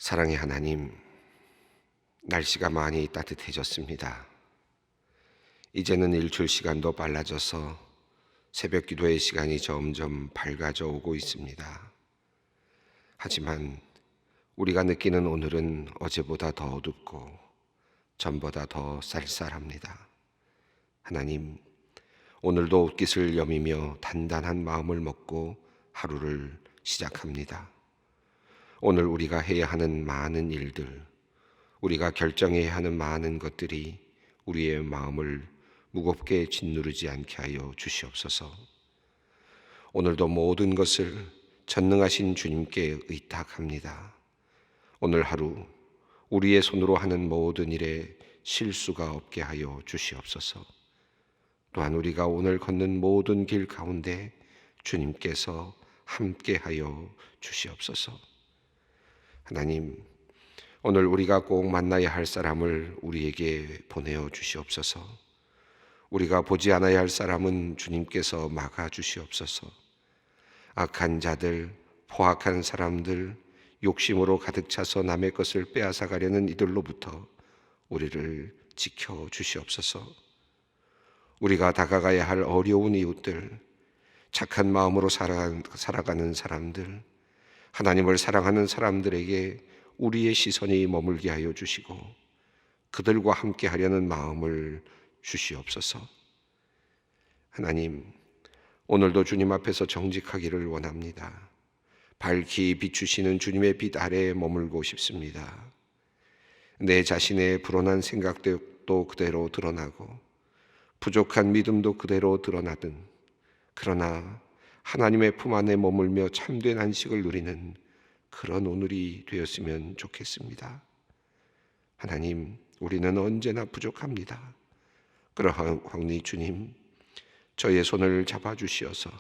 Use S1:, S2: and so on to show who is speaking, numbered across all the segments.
S1: 사랑의 하나님, 날씨가 많이 따뜻해졌습니다. 이제는 일출 시간도 빨라져서 새벽 기도의 시간이 점점 밝아져 오고 있습니다. 하지만 우리가 느끼는 오늘은 어제보다 더 어둡고 전보다 더 쌀쌀합니다. 하나님, 오늘도 옷깃을 여미며 단단한 마음을 먹고 하루를 시작합니다. 오늘 우리가 해야 하는 많은 일들, 우리가 결정해야 하는 많은 것들이 우리의 마음을 무겁게 짓누르지 않게 하여 주시옵소서. 오늘도 모든 것을 전능하신 주님께 의탁합니다. 오늘 하루 우리의 손으로 하는 모든 일에 실수가 없게 하여 주시옵소서. 또한 우리가 오늘 걷는 모든 길 가운데 주님께서 함께 하여 주시옵소서. 하나님, 오늘 우리가 꼭 만나야 할 사람을 우리에게 보내어 주시옵소서. 우리가 보지 않아야 할 사람은 주님께서 막아 주시옵소서. 악한 자들, 포악한 사람들, 욕심으로 가득 차서 남의 것을 빼앗아 가려는 이들로부터 우리를 지켜 주시옵소서. 우리가 다가가야 할 어려운 이웃들, 착한 마음으로 살아가는 사람들, 하나님을 사랑하는 사람들에게 우리의 시선이 머물게 하여 주시고 그들과 함께 하려는 마음을 주시옵소서. 하나님, 오늘도 주님 앞에서 정직하기를 원합니다. 밝히 비추시는 주님의 빛 아래에 머물고 싶습니다. 내 자신의 불온한 생각도 그대로 드러나고 부족한 믿음도 그대로 드러나든, 그러나 하나님의 품 안에 머물며 참된 안식을 누리는 그런 오늘이 되었으면 좋겠습니다. 하나님, 우리는 언제나 부족합니다. 그러하오니 주님, 저의 손을 잡아주시어서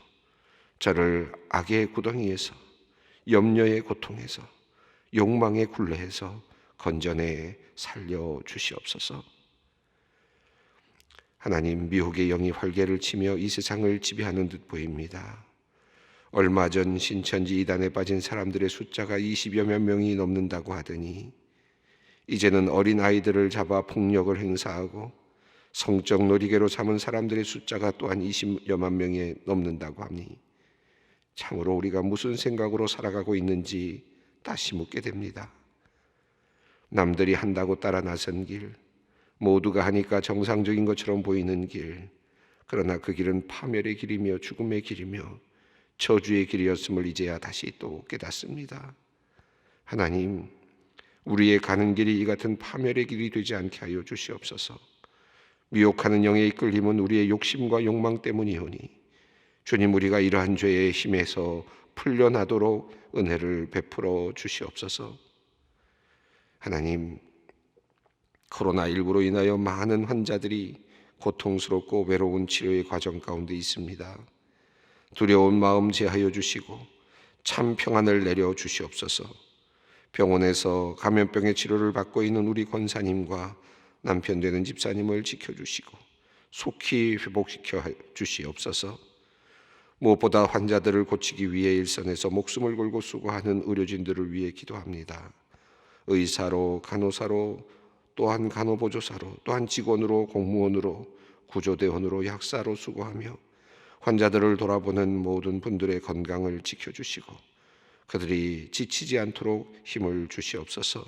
S1: 저를 악의 구덩이에서, 염려의 고통에서, 욕망의 굴레에서 건져내 살려주시옵소서. 하나님, 미혹의 영이 활개를 치며 이 세상을 지배하는 듯 보입니다. 얼마 전 신천지 이단에 빠진 사람들의 숫자가 20여만 명이 넘는다고 하더니 이제는 어린 아이들을 잡아 폭력을 행사하고 성적 놀이개로 삼은 사람들의 숫자가 또한 20여만 명이 넘는다고 하니 참으로 우리가 무슨 생각으로 살아가고 있는지 다시 묻게 됩니다. 남들이 한다고 따라 나선 길, 모두가 하니까 정상적인 것처럼 보이는 길, 그러나 그 길은 파멸의 길이며 죽음의 길이며 저주의 길이었음을 이제야 다시 또 깨닫습니다. 하나님, 우리의 가는 길이 이 같은 파멸의 길이 되지 않게 하여 주시옵소서. 미혹하는 영의 이끌림은 우리의 욕심과 욕망 때문이오니 주님, 우리가 이러한 죄의 힘에서 풀려나도록 은혜를 베풀어 주시옵소서. 하나님, 코로나19로 인하여 많은 환자들이 고통스럽고 외로운 치료의 과정 가운데 있습니다. 두려운 마음 제하여 주시고 참 평안을 내려 주시옵소서. 병원에서 감염병의 치료를 받고 있는 우리 권사님과 남편 되는 집사님을 지켜주시고 속히 회복시켜 주시옵소서. 무엇보다 환자들을 고치기 위해 일선에서 목숨을 걸고 수고하는 의료진들을 위해 기도합니다. 의사로, 간호사로, 또한 간호보조사로, 또한 직원으로, 공무원으로, 구조대원으로, 약사로 수고하며 환자들을 돌아보는 모든 분들의 건강을 지켜주시고 그들이 지치지 않도록 힘을 주시옵소서.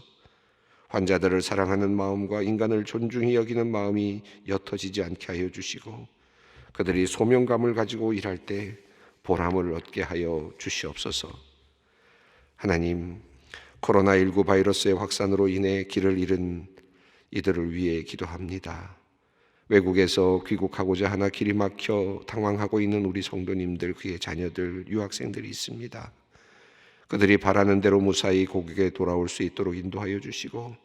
S1: 환자들을 사랑하는 마음과 인간을 존중히 여기는 마음이 옅어지지 않게 하여 주시고 그들이 소명감을 가지고 일할 때 보람을 얻게 하여 주시옵소서. 하나님, 코로나19 바이러스의 확산으로 인해 길을 잃은 이들을 위해 기도합니다. 외국에서 귀국하고자 하나 길이 막혀 당황하고 있는 우리 성도님들, 그의 자녀들, 유학생들이 있습니다. 그들이 바라는 대로 무사히 고국에 돌아올 수 있도록 인도하여 주시고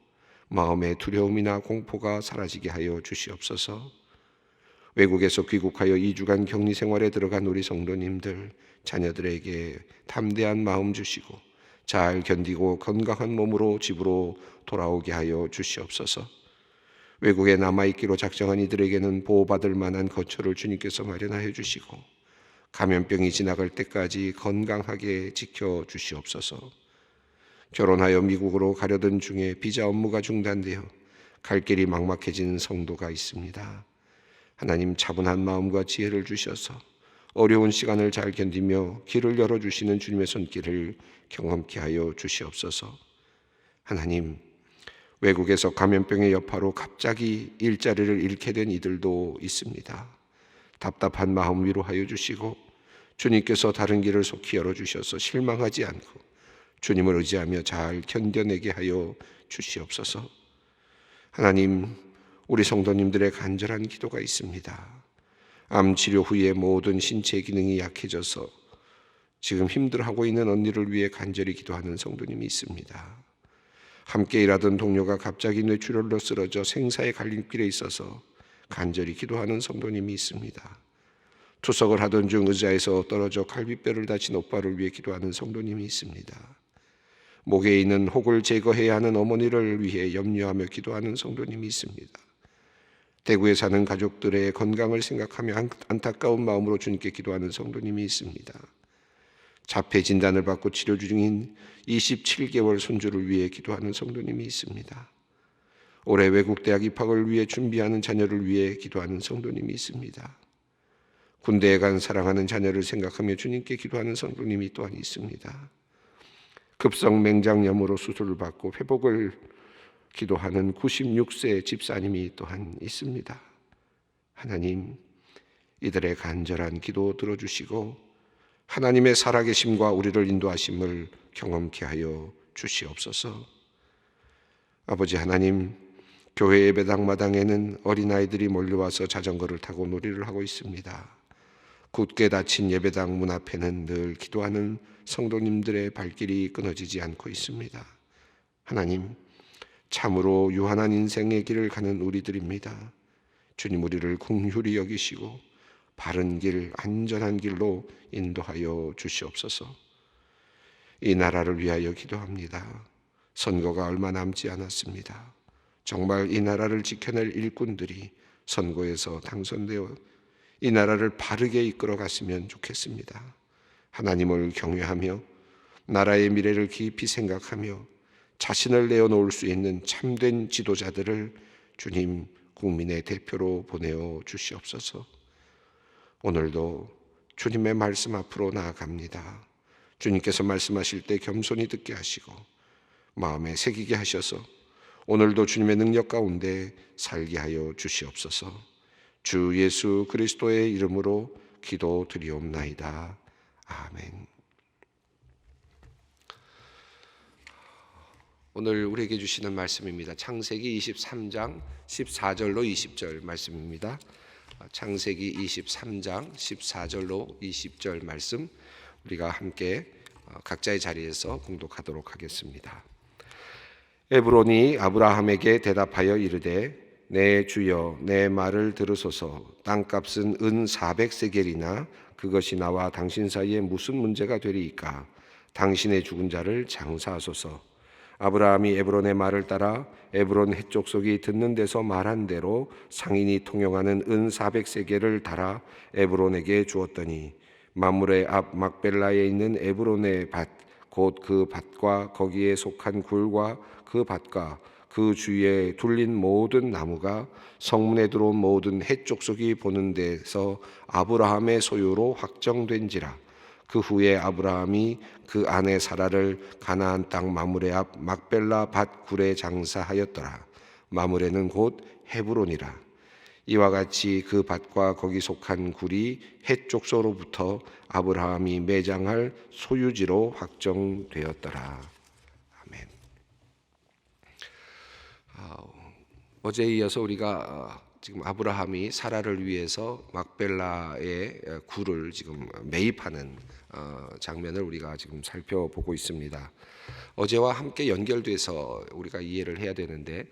S1: 마음의 두려움이나 공포가 사라지게 하여 주시옵소서. 외국에서 귀국하여 2주간 격리 생활에 들어간 우리 성도님들, 자녀들에게 담대한 마음 주시고 잘 견디고 건강한 몸으로 집으로 돌아오게 하여 주시옵소서. 외국에 남아있기로 작정한 이들에게는 보호받을 만한 거처를 주님께서 마련하여 주시고 감염병이 지나갈 때까지 건강하게 지켜주시옵소서. 결혼하여 미국으로 가려던 중에 비자 업무가 중단되어 갈 길이 막막해진 성도가 있습니다. 하나님, 차분한 마음과 지혜를 주셔서 어려운 시간을 잘 견디며 길을 열어주시는 주님의 손길을 경험케 하여 주시옵소서. 하나님, 외국에서 감염병의 여파로 갑자기 일자리를 잃게 된 이들도 있습니다. 답답한 마음 위로하여 주시고 주님께서 다른 길을 속히 열어주셔서 실망하지 않고 주님을 의지하며 잘 견뎌내게 하여 주시옵소서. 하나님, 우리 성도님들의 간절한 기도가 있습니다. 암 치료 후에 모든 신체 기능이 약해져서 지금 힘들어하고 있는 언니를 위해 간절히 기도하는 성도님이 있습니다. 함께 일하던 동료가 갑자기 뇌출혈로 쓰러져 생사의 갈림길에 있어서 간절히 기도하는 성도님이 있습니다. 투석을 하던 중 의자에서 떨어져 갈비뼈를 다친 오빠를 위해 기도하는 성도님이 있습니다. 목에 있는 혹을 제거해야 하는 어머니를 위해 염려하며 기도하는 성도님이 있습니다. 대구에 사는 가족들의 건강을 생각하며 안타까운 마음으로 주님께 기도하는 성도님이 있습니다. 자폐 진단을 받고 치료 중인 27개월 손주를 위해 기도하는 성도님이 있습니다. 올해 외국 대학 입학을 위해 준비하는 자녀를 위해 기도하는 성도님이 있습니다. 군대에 간 사랑하는 자녀를 생각하며 주님께 기도하는 성도님이 또한 있습니다. 급성 맹장염으로 수술을 받고 회복을 기도하는 96세 집사님이 또한 있습니다. 하나님, 이들의 간절한 기도 들어주시고 하나님의 살아계심과 우리를 인도하심을 경험케 하여 주시옵소서. 아버지 하나님, 교회 예배당 마당에는 어린아이들이 몰려와서 자전거를 타고 놀이를 하고 있습니다. 굳게 닫힌 예배당 문 앞에는 늘 기도하는 성도님들의 발길이 끊어지지 않고 있습니다. 하나님, 참으로 유한한 인생의 길을 가는 우리들입니다. 주님, 우리를 긍휼히 여기시고 바른 길, 안전한 길로 인도하여 주시옵소서. 이 나라를 위하여 기도합니다. 선거가 얼마 남지 않았습니다. 정말 이 나라를 지켜낼 일꾼들이 선거에서 당선되어 이 나라를 바르게 이끌어 갔으면 좋겠습니다. 하나님을 경외하며 나라의 미래를 깊이 생각하며 자신을 내어놓을 수 있는 참된 지도자들을 주님 국민의 대표로 보내어 주시옵소서. 오늘도 주님의 말씀 앞으로 나아갑니다. 주님께서 말씀하실 때 겸손히 듣게 하시고 마음에 새기게 하셔서 오늘도 주님의 능력 가운데 살게 하여 주시옵소서. 주 예수 그리스도의 이름으로 기도드리옵나이다. 아멘. 오늘 우리에게 주시는 말씀입니다. 창세기 23장 14절로 20절 말씀입니다. 창세기 23장 14절로 20절 말씀 우리가 함께 각자의 자리에서 공독하도록 하겠습니다. 에브론이 아브라함에게 대답하여 이르되 내 주여 내 말을 들으소서. 땅값은 은 400세겔이나 그것이 나와 당신 사이에 무슨 문제가 되리이까? 당신의 죽은 자를 장사하소서. 아브라함이 에브론의 말을 따라 에브론 헷족속이 듣는 데서 말한 대로 상인이 통용하는 은 400세겔을 달아 에브론에게 주었더니 마므레 앞 막벨라에 있는 에브론의 밭 곧 그 밭과 거기에 속한 굴과 그 밭과 그 주위에 둘린 모든 나무가 성문에 들어온 모든 헷족속이 보는 데서 아브라함의 소유로 확정된지라. 그 후에 아브라함이 그 아내 사라를 가나안 땅 마므레 앞 막벨라 밭 굴에 장사하였더라. 마므레는 곧 헤브론이라. 이와 같이 그 밭과 거기 속한 굴이 헷족소로부터 아브라함이 매장할 소유지로 확정되었더라. 아멘. 어제에 이어서 우리가 지금 아브라함이 사라를 위해서 막벨라의 굴을 지금 매입하는 장면을 우리가 지금 살펴보고 있습니다. 어제와 함께 연결돼서 우리가 이해를 해야 되는데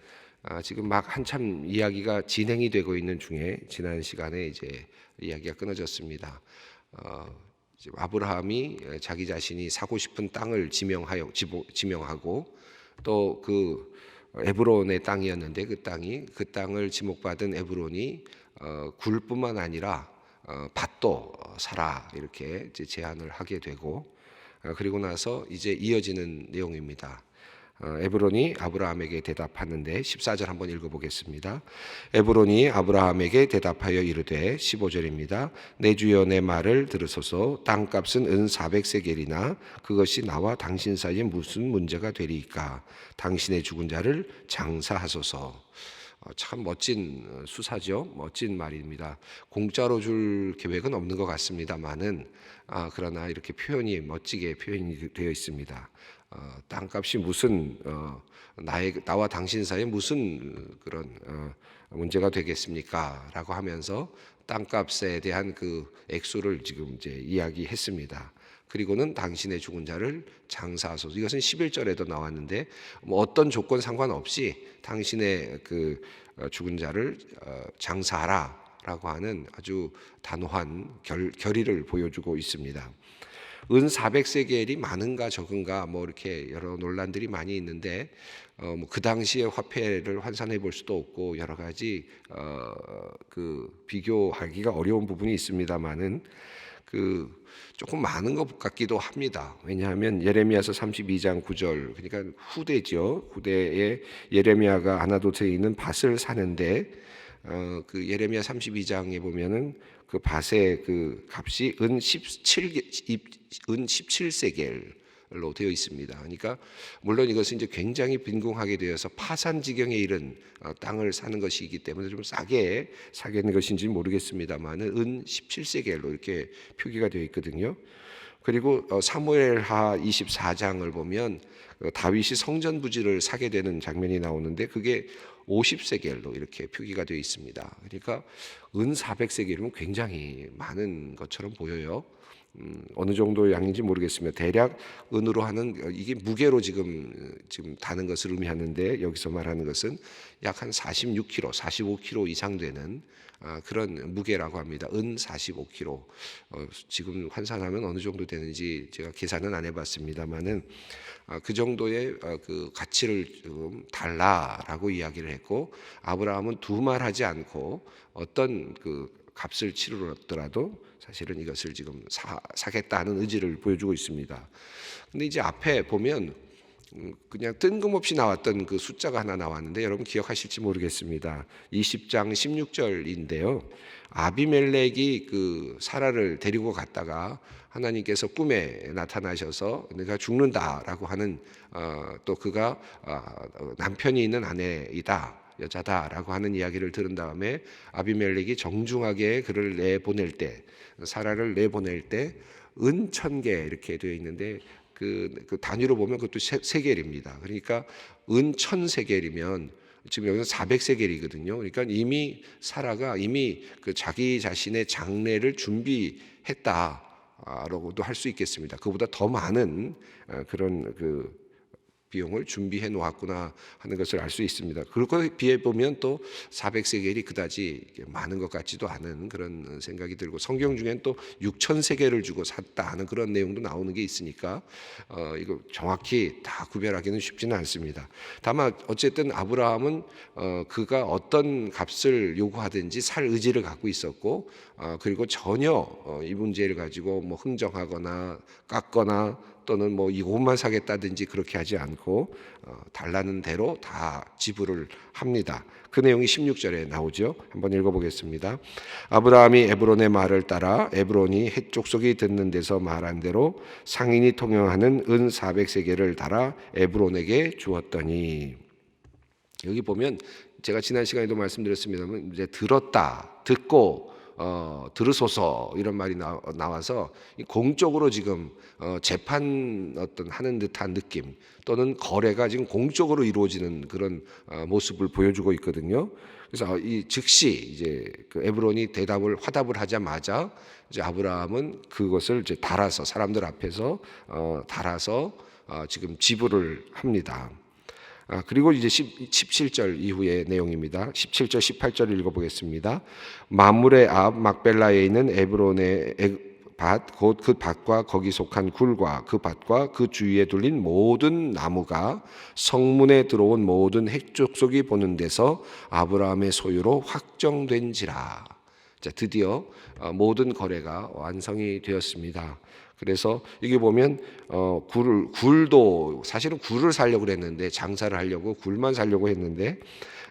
S1: 지금 막 한참 이야기가 진행이 되고 있는 중에 지난 시간에 이제 이야기가 끊어졌습니다. 지금 아브라함이 자기 자신이 사고 싶은 땅을 지명하고 또 그 에브론의 땅이었는데 그 땅을 지목받은 에브론이 굴뿐만 아니라 밭도 사라 이렇게 이제 제안을 하게 되고 그리고 나서 이제 이어지는 내용입니다. 에브론이 아브라함에게 대답하는데 14절 한번 읽어보겠습니다. 에브론이 아브라함에게 대답하여 이르되 15절입니다. 내 주여 내 말을 들으소서. 땅값은 은 400세겔이나 그것이 나와 당신 사이에 무슨 문제가 되리이까. 당신의 죽은 자를 장사하소서. 참 멋진 수사죠. 멋진 말입니다. 공짜로 줄 계획은 없는 것 같습니다만은 그러나 이렇게 표현이 멋지게 표현이 되어 있습니다. 땅값이 무슨 나와 당신 사이에 무슨 그런 문제가 되겠습니까? 라고 하면서 땅값에 대한 그 액수를 지금 이제 이야기했습니다. 그리고는 당신의 죽은 자를 장사하소서. 이것은 11절에도 나왔는데 뭐 어떤 조건 상관없이 당신의 그 죽은 자를 장사하라라고 하는 아주 단호한 결의를 보여주고 있습니다. 은 400세겔이 많은가 적은가 뭐 이렇게 여러 논란들이 많이 있는데 뭐 그 당시의 화폐를 환산해 볼 수도 없고 여러 가지 그 비교하기가 어려운 부분이 있습니다만은 그 조금 많은 것 같기도 합니다. 왜냐하면 예레미야서 32장 9절 그러니까 후대죠. 후대에 예레미야가 아나도트에 있는 밭을 사는데 그 예레미야 32장에 보면은 그 밭의 그 값이 은 17세겔로 되어 있습니다. 그러니까 물론 이것은 이제 굉장히 빈궁하게 되어서 파산 지경에 이른 땅을 사는 것이기 때문에 좀 싸게 사겠는 것인지 모르겠습니다만은 은 17세겔로 이렇게 표기가 되어 있거든요. 그리고 사무엘하 24장을 보면 다윗이 성전 부지를 사게 되는 장면이 나오는데 그게 50세겔로 이렇게 표기가 되어 있습니다. 그러니까 은 400세겔이면 굉장히 많은 것처럼 보여요. 어느 정도 양인지 모르겠습니다. 대략 은으로 하는 이게 무게로 지금 다는 것을 의미하는데 여기서 말하는 것은 약 한 46kg, 45kg 이상 되는 그런 무게라고 합니다. 은 45kg. 지금 환산하면 어느 정도 되는지 제가 계산은 안 해봤습니다만은 그 정도의 그 가치를 좀 달라라고 이야기를 했고 아브라함은 두말하지 않고 어떤 그 값을 치르더라도 사실은 이것을 지금 사겠다는 의지를 보여주고 있습니다. 근데 이제 앞에 보면 그냥 뜬금없이 나왔던 그 숫자가 하나 나왔는데 여러분 기억하실지 모르겠습니다. 20장 16절인데요. 아비멜렉이 그 사라를 데리고 갔다가 하나님께서 꿈에 나타나셔서 내가 죽는다라고 하는 또 그가 남편이 있는 아내이다. 여자다라고 하는 이야기를 들은 다음에 아비멜렉이 정중하게 그를 내보낼 때 사라를 내보낼 때 은 1000개 이렇게 되어 있는데 그 단위로 보면 그것도 세겔입니다. 그러니까 은 1000세겔이면 지금 여기서 400세겔이거든요. 그러니까 이미 사라가 이미 그 자기 자신의 장례를 준비했다라고도 할 수 있겠습니다. 그보다 더 많은 그런 그 비용을 준비해 놓았구나 하는 것을 알 수 있습니다. 그렇게 비해 보면 또 400세겔이 그다지 많은 것 같지도 않은 그런 생각이 들고 성경 중엔 또 6,000세겔을 주고 샀다 하는 그런 내용도 나오는 게 있으니까 이거 정확히 다 구별하기는 쉽지는 않습니다. 다만 어쨌든 아브라함은 그가 어떤 값을 요구하든지 살 의지를 갖고 있었고 그리고 전혀 이 문제를 가지고 뭐 흥정하거나 깎거나 또는 뭐 이것만 사겠다든지 그렇게 하지 않고 달라는 대로 다 지불을 합니다. 그 내용이 16절에 나오죠. 한번 읽어보겠습니다. 아브라함이 에브론의 말을 따라 에브론이 헷 족속이 듣는 데서 말한 대로 상인이 통용하는 은 400세겔을 달아 에브론에게 주었더니 여기 보면 제가 지난 시간에도 말씀드렸습니다만 이제 들었다, 듣고 들으소서 이런 말이 나와서 공적으로 지금 재판 어떤 하는 듯한 느낌 또는 거래가 지금 공적으로 이루어지는 그런 모습을 보여주고 있거든요. 그래서 이 즉시 이제 그 에브론이 화답을 하자마자 이제 아브라함은 그것을 이제 달아서 사람들 앞에서 달아서 지금 지불을 합니다. 그리고 이제 17절 이후의 내용입니다. 17절, 18절을 읽어보겠습니다. 마물의 앞 막벨라에 있는 에브론의 밭, 곧 그 밭과 거기 속한 굴과 그 밭과 그 주위에 둘린 모든 나무가 성문에 들어온 모든 핵족속이 보는 데서 아브라함의 소유로 확정된지라. 자, 드디어 모든 거래가 완성이 되었습니다. 그래서 이게 보면 굴도 사실은 굴을 사려고 그랬는데, 장사를 하려고 굴만 사려고 했는데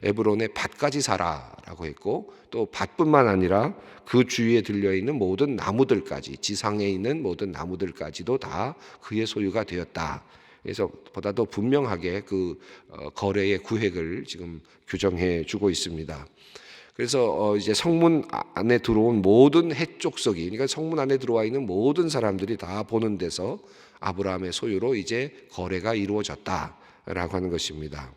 S1: 에브론에 밭까지 사라라고 했고, 또 밭뿐만 아니라 그 주위에 들려 있는 모든 나무들까지, 지상에 있는 모든 나무들까지도 다 그의 소유가 되었다. 그래서 보다 더 분명하게 그 거래의 구획을 지금 규정해 주고 있습니다. 그래서 이제 성문 안에 들어온 모든 해족속이, 그러니까 성문 안에 들어와 있는 모든 사람들이 다 보는 데서 아브라함의 소유로 이제 거래가 이루어졌다라고 하는 것입니다.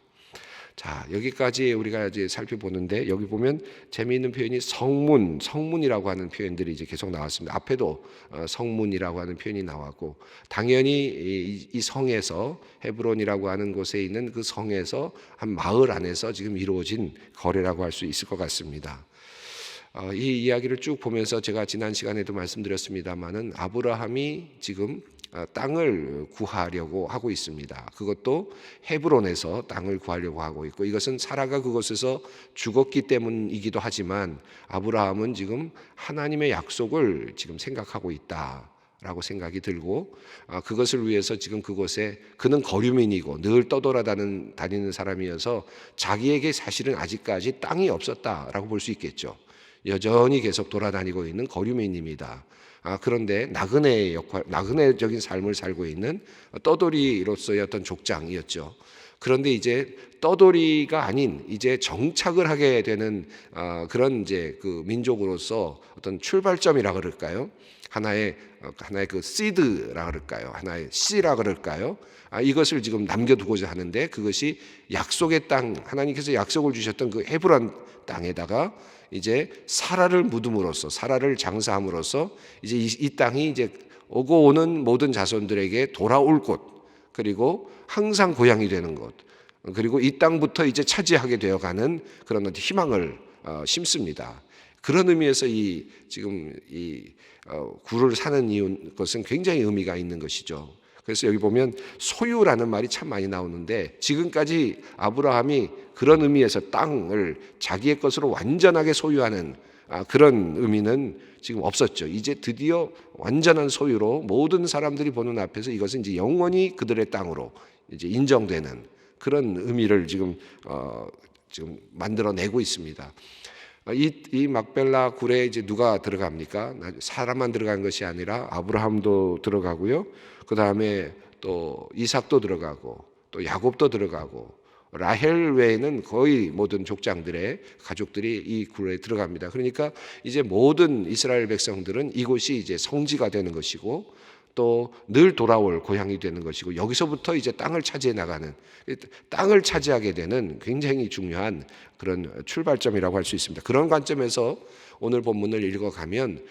S1: 자, 여기까지 우리가 이제 살펴보는데, 여기 보면 재미있는 표현이 성문이라고 하는 표현들이 이제 계속 나왔습니다. 앞에도 성문이라고 하는 표현이 나왔고, 당연히 이 성에서, 헤브론이라고 하는 곳에 있는 그 성에서 한 마을 안에서 지금 이루어진 거래라고 할 수 있을 것 같습니다. 이 이야기를 쭉 보면서 제가 지난 시간에도 말씀드렸습니다마는 아브라함이 지금 땅을 구하려고 하고 있습니다. 그것도 헤브론에서 땅을 구하려고 하고 있고, 이것은 사라가 그곳에서 죽었기 때문이기도 하지만 아브라함은 지금 하나님의 약속을 지금 생각하고 있다라고 생각이 들고, 그것을 위해서 지금 그곳에, 그는 거류민이고 늘 떠돌아다니는 사람이어서 자기에게 사실은 아직까지 땅이 없었다라고 볼 수 있겠죠. 여전히 계속 돌아다니고 있는 거류민입니다. 그런데 나그네적인 삶을 살고 있는 떠돌이로서의 어떤 족장이었죠. 그런데 이제 떠돌이가 아닌 이제 정착을 하게 되는 그런 이제 그 민족으로서 어떤 출발점이라 그럴까요? 하나의 그 시드라 그럴까요? 하나의 씨라 그럴까요? 이것을 지금 남겨두고자 하는데, 그것이 약속의 땅, 하나님께서 약속을 주셨던 그 헤브론 땅에다가 이제 사라를 묻음으로써, 사라를 장사함으로써 이제 이 땅이 이제 오고 오는 모든 자손들에게 돌아올 곳, 그리고 항상 고향이 되는 곳, 그리고 이 땅부터 이제 차지하게 되어가는 그런 희망을 심습니다. 그런 의미에서 지금 굴을 사는 것은 굉장히 의미가 있는 것이죠. 그래서 여기 보면 소유라는 말이 참 많이 나오는데, 지금까지 아브라함이 그런 의미에서 땅을 자기의 것으로 완전하게 소유하는 그런 의미는 지금 없었죠. 이제 드디어 완전한 소유로 모든 사람들이 보는 앞에서 이것은 이제 영원히 그들의 땅으로 이제 인정되는 그런 의미를 지금 만들어내고 있습니다. 이 막벨라 굴에 이제 누가 들어갑니까? 사람만 들어간 것이 아니라 아브라함도 들어가고요. 그 다음에 또 이삭도 들어가고, 또 야곱도 들어가고, 라헬 외에는 거의 모든 족장들의 가족들이 이 굴에 들어갑니다. 그러니까 이제 모든 이스라엘 백성들은 이곳이 이제 성지가 되는 것이고, 또 늘 돌아올 고향이 되는 것이고, 여기서부터 이제 땅을 차지해 나가는, 땅을 차지하게 되는 굉장히 중요한 그런 출발점이라고 할 수 있습니다. 그런 관점에서 오늘 본문을 읽어가면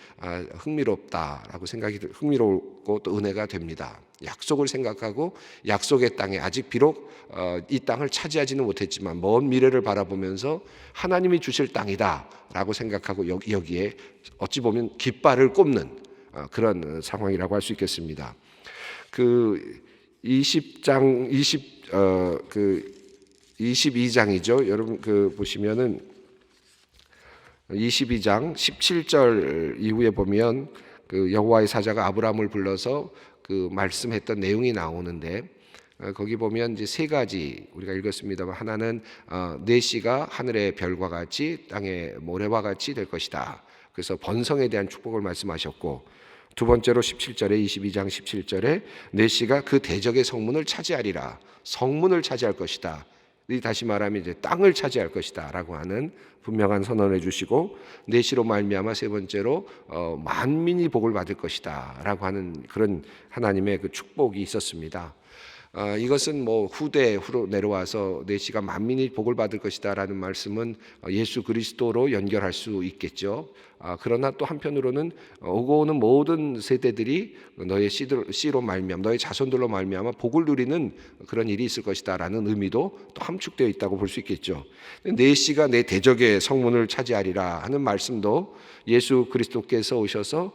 S1: 흥미롭다라고 생각이 흥미롭고 또 은혜가 됩니다. 약속을 생각하고 약속의 땅에 아직 비록 이 땅을 차지하지는 못했지만 먼 미래를 바라보면서 하나님이 주실 땅이다라고 생각하고 여기에 어찌 보면 깃발을 꼽는 그런 상황이라고 할 수 있겠습니다. 그 22장이죠. 여러분 보시면은 22장 17절 이후에 보면 그 여호와의 사자가 아브라함을 불러서 그 말씀했던 내용이 나오는데, 거기 보면 이제 세 가지 우리가 읽었습니다만, 하나는 내 씨가 하늘의 별과 같이 땅의 모래와 같이 될 것이다. 그래서 번성에 대한 축복을 말씀하셨고, 두 번째로 17절에 22장 17절에 내 씨가 그 대적의 성문을 차지하리라. 성문을 차지할 것이다. 다시 말하면 이제 땅을 차지할 것이다라고 하는 분명한 선언을 해주시고, 내 씨로 말미암아 세 번째로 만민이 복을 받을 것이다라고 하는 그런 하나님의 그 축복이 있었습니다. 이것은 뭐 후로 내려와서 내 씨가 만민이 복을 받을 것이다라는 말씀은 예수 그리스도로 연결할 수 있겠죠. 그러나 또 한편으로는 오고 오는 모든 세대들이 너의 씨로 말미암아, 너의 자손들로 말미암아 복을 누리는 그런 일이 있을 것이다라는 의미도 또 함축되어 있다고 볼 수 있겠죠. 내 씨가 내 대적의 성문을 차지하리라 하는 말씀도 예수 그리스도께서 오셔서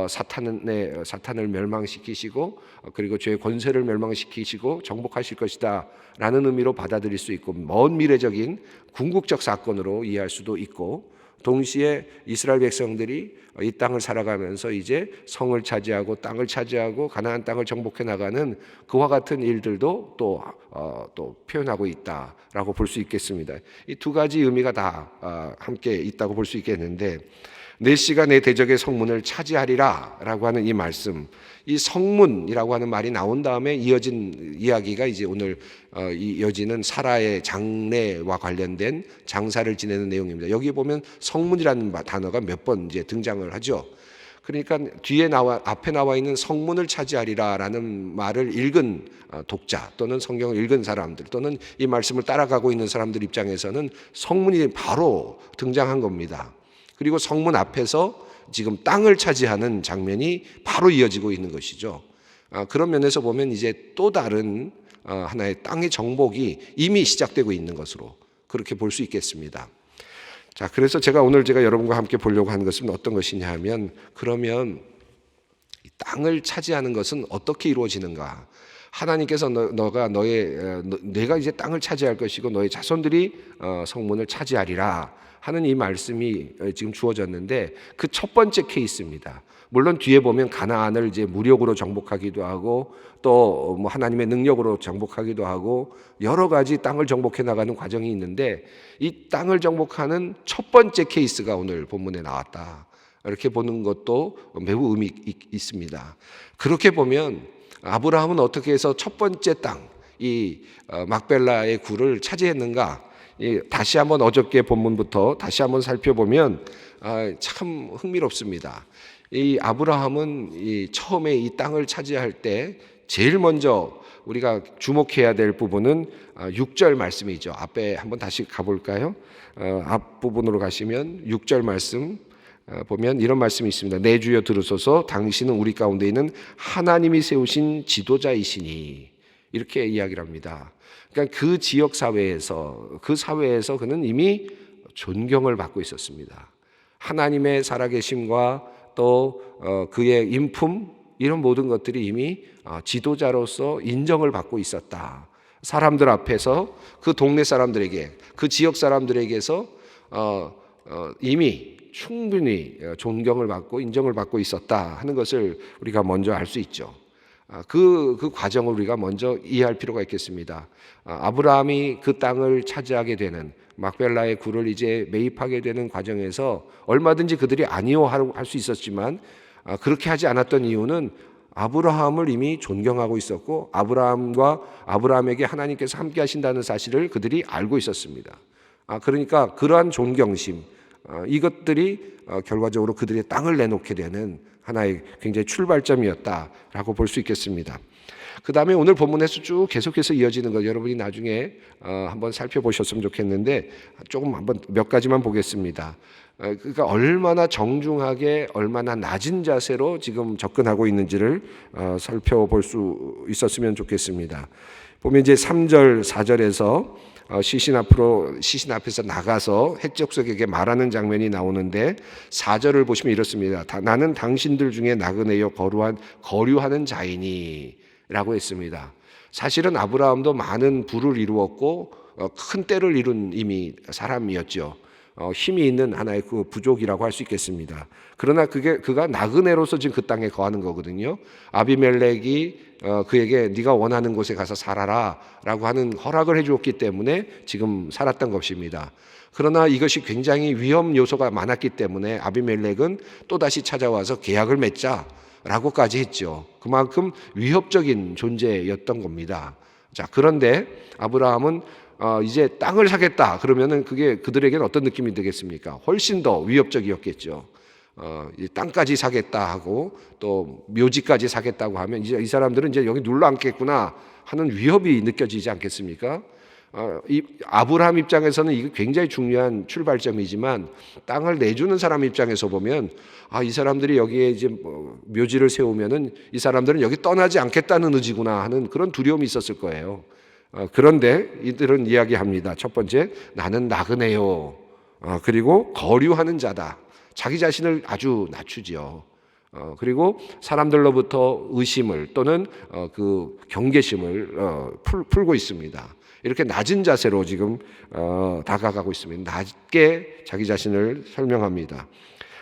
S1: 사탄을 멸망시키시고, 그리고 죄의 권세를 멸망시키시고 정복하실 것이다 라는 의미로 받아들일 수 있고, 먼 미래적인 궁극적 사건으로 이해할 수도 있고, 동시에 이스라엘 백성들이 이 땅을 살아가면서 이제 성을 차지하고 땅을 차지하고 가나안 땅을 정복해 나가는 그와 같은 일들도 또 표현하고 있다라고 볼 수 있겠습니다. 이 두 가지 의미가 다 함께 있다고 볼 수 있겠는데, 내 씨가 내 대적의 성문을 차지하리라라고 하는 이 말씀, 이 성문이라고 하는 말이 나온 다음에 이어진 이야기가 이제 오늘 이어지는 사라의 장례와 관련된 장사를 지내는 내용입니다. 여기 보면 성문이라는 단어가 몇 번 이제 등장을 하죠. 그러니까 앞에 나와 있는 성문을 차지하리라라는 말을 읽은 독자 또는 성경을 읽은 사람들 또는 이 말씀을 따라가고 있는 사람들 입장에서는 성문이 바로 등장한 겁니다. 그리고 성문 앞에서 지금 땅을 차지하는 장면이 바로 이어지고 있는 것이죠. 그런 면에서 보면 이제 또 다른 하나의 땅의 정복이 이미 시작되고 있는 것으로 그렇게 볼 수 있겠습니다. 자, 그래서 제가 오늘 여러분과 함께 보려고 하는 것은 어떤 것이냐 하면, 그러면 이 땅을 차지하는 것은 어떻게 이루어지는가? 하나님께서 내가 이제 땅을 차지할 것이고 너의 자손들이 성문을 차지하리라 하는 이 말씀이 지금 주어졌는데, 그 첫 번째 케이스입니다. 물론 뒤에 보면 가나안을 이제 무력으로 정복하기도 하고 또 뭐 하나님의 능력으로 정복하기도 하고 여러 가지 땅을 정복해 나가는 과정이 있는데, 이 땅을 정복하는 첫 번째 케이스가 오늘 본문에 나왔다, 이렇게 보는 것도 매우 의미 있습니다. 그렇게 보면 아브라함은 어떻게 해서 첫 번째 땅, 이 막벨라의 굴을 차지했는가? 다시 한번 어저께 본문부터 다시 한번 살펴보면 참 흥미롭습니다. 이 아브라함은 처음에 이 땅을 차지할 때 제일 먼저 우리가 주목해야 될 부분은 6절 말씀이죠. 앞에 한번 다시 가볼까요? 앞부분으로 가시면 6절 말씀 보면 이런 말씀이 있습니다. 내 주여 들으소서, 당신은 우리 가운데 있는 하나님이 세우신 지도자이시니, 이렇게 이야기를 합니다. 그러니까 그 지역 사회에서, 그 사회에서 그는 이미 존경을 받고 있었습니다. 하나님의 살아계심과 또 그의 인품, 이런 모든 것들이 이미 지도자로서 인정을 받고 있었다. 사람들 앞에서, 그 동네 사람들에게, 그 지역 사람들에게서 이미 충분히 존경을 받고 인정을 받고 있었다 하는 것을 우리가 먼저 알 수 있죠. 그 과정을 우리가 먼저 이해할 필요가 있겠습니다. 아브라함이 그 땅을 차지하게 되는, 막벨라의 굴을 이제 매입하게 되는 과정에서 얼마든지 그들이 아니오할 수 있었지만 그렇게 하지 않았던 이유는 아브라함을 이미 존경하고 있었고 아브라함에게 하나님께서 함께 하신다는 사실을 그들이 알고 있었습니다. 그러니까 그러한 존경심, 이것들이 결과적으로 그들의 땅을 내놓게 되는 하나의 굉장히 출발점이었다라고 볼 수 있겠습니다. 그 다음에 오늘 본문에서 쭉 계속해서 이어지는 것, 여러분이 나중에 한번 살펴보셨으면 좋겠는데 조금 한번 몇 가지만 보겠습니다. 그러니까 얼마나 정중하게, 얼마나 낮은 자세로 지금 접근하고 있는지를 살펴볼 수 있었으면 좋겠습니다. 보면 이제 3절, 4절에서 시신 앞에서 나가서 핵족속에게 말하는 장면이 나오는데, 4절을 보시면 이렇습니다. 나는 당신들 중에 나그네여 거류하는 자이니 라고 했습니다. 사실은 아브라함도 많은 부를 이루었고 큰 때를 이룬 이미 사람이었죠. 힘이 있는 하나의 그 부족이라고 할 수 있겠습니다. 그러나 그가 나그네로서 지금 그 땅에 거하는 거거든요. 아비멜렉이 그에게 네가 원하는 곳에 가서 살아라 라고 하는 허락을 해주었기 때문에 지금 살았던 것입니다. 그러나 이것이 굉장히 위험 요소가 많았기 때문에 아비멜렉은 또다시 찾아와서 계약을 맺자 라고까지 했죠. 그만큼 위협적인 존재였던 겁니다. 자, 그런데 아브라함은 이제 땅을 사겠다 그러면은 그게 그들에게는 어떤 느낌이 되겠습니까? 훨씬 더 위협적이었겠죠. 이 땅까지 사겠다 하고 또 묘지까지 사겠다고 하면 이제 이 사람들은 이제 여기 눌러 앉겠구나 하는 위협이 느껴지지 않겠습니까? 이 아브라함 입장에서는 이게 굉장히 중요한 출발점이지만 땅을 내주는 사람 입장에서 보면 이 사람들이 여기에 이제 묘지를 세우면은 이 사람들은 여기 떠나지 않겠다는 의지구나 하는 그런 두려움이 있었을 거예요. 그런데 이들은 이야기합니다. 첫 번째, 나는 나그네요. 그리고 거류하는 자다. 자기 자신을 아주 낮추지요. 그리고 사람들로부터 의심을 또는 그 경계심을 풀고 있습니다. 이렇게 낮은 자세로 지금 다가가고 있습니다. 낮게 자기 자신을 설명합니다.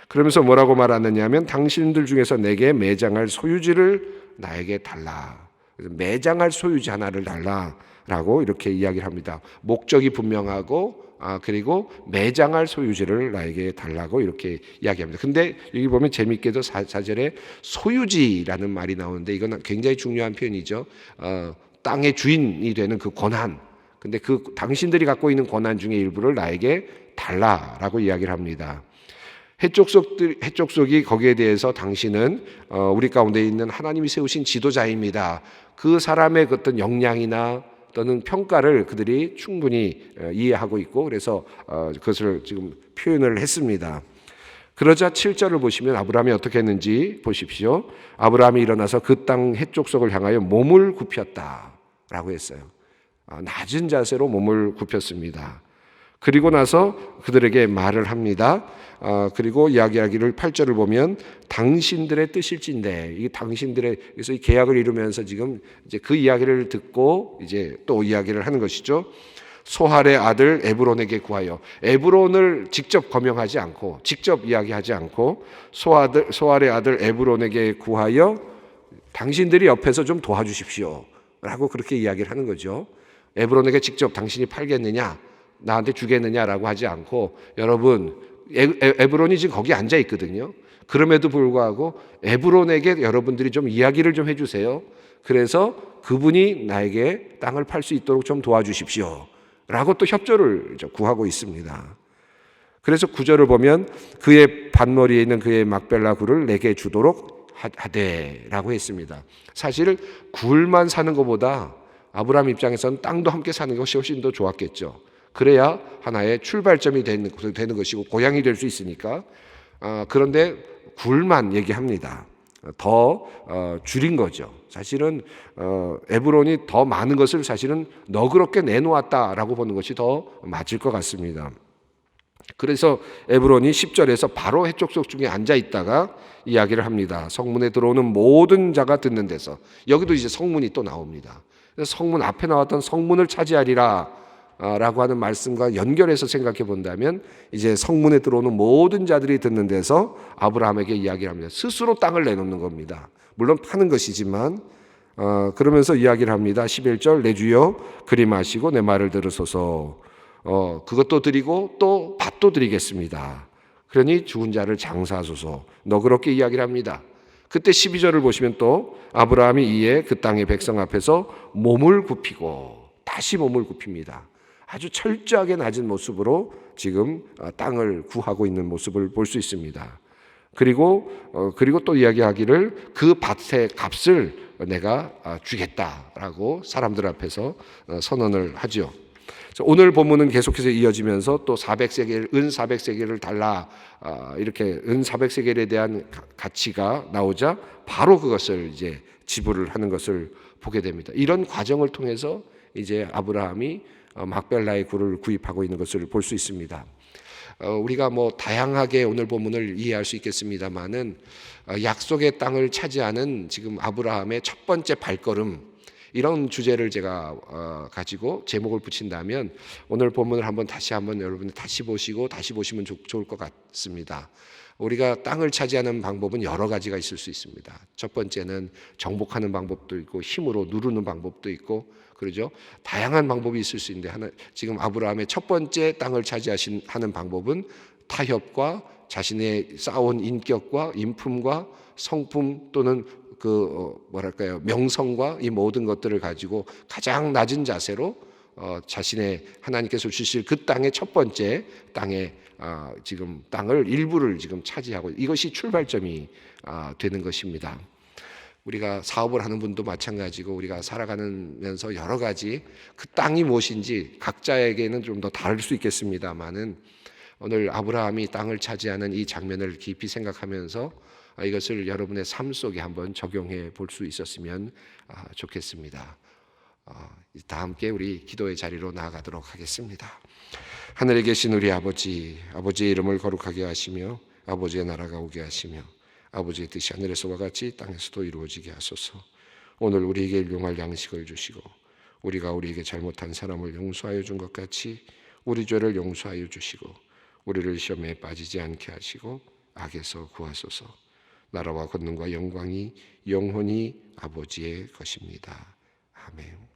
S1: 그러면서 뭐라고 말하느냐 하면 당신들 중에서 내게 매장할 소유지를 나에게 달라. 매장할 소유지 하나를 달라라고 이렇게 이야기를 합니다. 목적이 분명하고 그리고 매장할 소유지를 나에게 달라고 이렇게 이야기합니다. 근데 여기 보면 재미있게도 4절에 소유지라는 말이 나오는데 이건 굉장히 중요한 표현이죠. 땅의 주인이 되는 그 권한. 근데 그 당신들이 갖고 있는 권한 중에 일부를 나에게 달라라고 이야기를 합니다. 해족속이 거기에 대해서 당신은 우리 가운데 있는 하나님이 세우신 지도자입니다. 그 사람의 어떤 역량이나 또는 평가를 그들이 충분히 이해하고 있고 그래서 그것을 지금 표현을 했습니다. 그러자 7절을 보시면 아브라함이 어떻게 했는지 보십시오. 아브라함이 일어나서 그 땅 해족속을 향하여 몸을 굽혔다라고 했어요. 낮은 자세로 몸을 굽혔습니다. 그리고 나서 그들에게 말을 합니다. 그리고 이야기하기를 8절을 보면 당신들의 뜻일진데 이 당신들의 그래서 이 계약을 이루면서 지금 이제 그 이야기를 듣고 이제 또 이야기를 하는 것이죠. 소할의 아들 에브론에게 구하여 에브론을 직접 거명하지 않고 직접 이야기하지 않고 소할의 아들 에브론에게 구하여 당신들이 옆에서 좀 도와주십시오라고 그렇게 이야기를 하는 거죠. 에브론에게 직접 당신이 팔겠느냐 나한테 주겠느냐라고 하지 않고 여러분 에브론이 지금 거기 앉아 있거든요. 그럼에도 불구하고 에브론에게 여러분들이 좀 이야기를 좀 해주세요. 그래서 그분이 나에게 땅을 팔 수 있도록 좀 도와주십시오 라고 또 협조를 구하고 있습니다. 그래서 9절을 보면 그의 밭머리에 있는 그의 막벨라 굴을 내게 주도록 하되라고 했습니다. 사실 굴만 사는 것보다 아브라함 입장에서는 땅도 함께 사는 것이 훨씬 더 좋았겠죠. 그래야 하나의 출발점이 되는 것이고 고향이 될 수 있으니까. 그런데 굴만 얘기합니다. 더 줄인 거죠. 사실은 에브론이 더 많은 것을 사실은 너그럽게 내놓았다라고 보는 것이 더 맞을 것 같습니다. 그래서 에브론이 10절에서 바로 해족속 중에 앉아 있다가 이야기를 합니다. 성문에 들어오는 모든 자가 듣는 데서 여기도 이제 성문이 또 나옵니다. 성문 앞에 나왔던 성문을 차지하리라 라고 하는 말씀과 연결해서 생각해 본다면 이제 성문에 들어오는 모든 자들이 듣는 데서 아브라함에게 이야기를 합니다. 스스로 땅을 내놓는 겁니다. 물론 파는 것이지만 그러면서 이야기를 합니다. 11절 내 주여 그리 마시고 내 말을 들으소서. 그것도 드리고 또 밭도 드리겠습니다. 그러니 죽은 자를 장사하소서. 너그럽게 이야기를 합니다. 그때 12절을 보시면 또 아브라함이 이에 그 땅의 백성 앞에서 몸을 굽히고 다시 몸을 굽힙니다. 아주 철저하게 낮은 모습으로 지금 땅을 구하고 있는 모습을 볼 수 있습니다. 그리고 또 이야기하기를 그 밭의 값을 내가 주겠다라고 사람들 앞에서 선언을 하죠. 오늘 본문은 계속해서 이어지면서 또 400세겔, 은 400세겔을 달라 이렇게 은 400세겔에 대한 가치가 나오자 바로 그것을 이제 지불을 하는 것을 보게 됩니다. 이런 과정을 통해서 이제 아브라함이 막벨라의 굴을 구입하고 있는 것을 볼 수 있습니다. 우리가 뭐 다양하게 오늘 본문을 이해할 수 있겠습니다만은 약속의 땅을 차지하는 지금 아브라함의 첫 번째 발걸음 이런 주제를 제가 가지고 제목을 붙인다면 오늘 본문을 한번 여러분들 다시 보시면 좋을 것 같습니다. 우리가 땅을 차지하는 방법은 여러 가지가 있을 수 있습니다. 첫 번째는 정복하는 방법도 있고 힘으로 누르는 방법도 있고 그러죠. 다양한 방법이 있을 수 있는데 지금 아브라함의 첫 번째 땅을 차지하는 방법은 타협과 자신의 쌓아온 인격과 인품과 성품 또는 명성과 이 모든 것들을 가지고 가장 낮은 자세로 자신의 하나님께서 주실 그 땅의 첫 번째 땅에 지금 땅을 일부를 지금 차지하고 이것이 출발점이 되는 것입니다. 우리가 사업을 하는 분도 마찬가지고 우리가 살아가면서 여러 가지 그 땅이 무엇인지 각자에게는 좀 더 다를 수 있겠습니다만은 오늘 아브라함이 땅을 차지하는 이 장면을 깊이 생각하면서 이것을 여러분의 삶 속에 한번 적용해 볼 수 있었으면 좋겠습니다. 다 함께 우리 기도의 자리로 나아가도록 하겠습니다. 하늘에 계신 우리 아버지의 이름을 거룩하게 하시며 아버지의 나라가 오게 하시며 아버지의 뜻이 하늘에서와 같이 땅에서도 이루어지게 하소서. 오늘 우리에게 일용할 양식을 주시고 우리가 우리에게 잘못한 사람을 용서하여 준 것 같이 우리 죄를 용서하여 주시고 우리를 시험에 빠지지 않게 하시고 악에서 구하소서. 나라와 권능과 영광이 영원히 아버지의 것입니다. 아멘.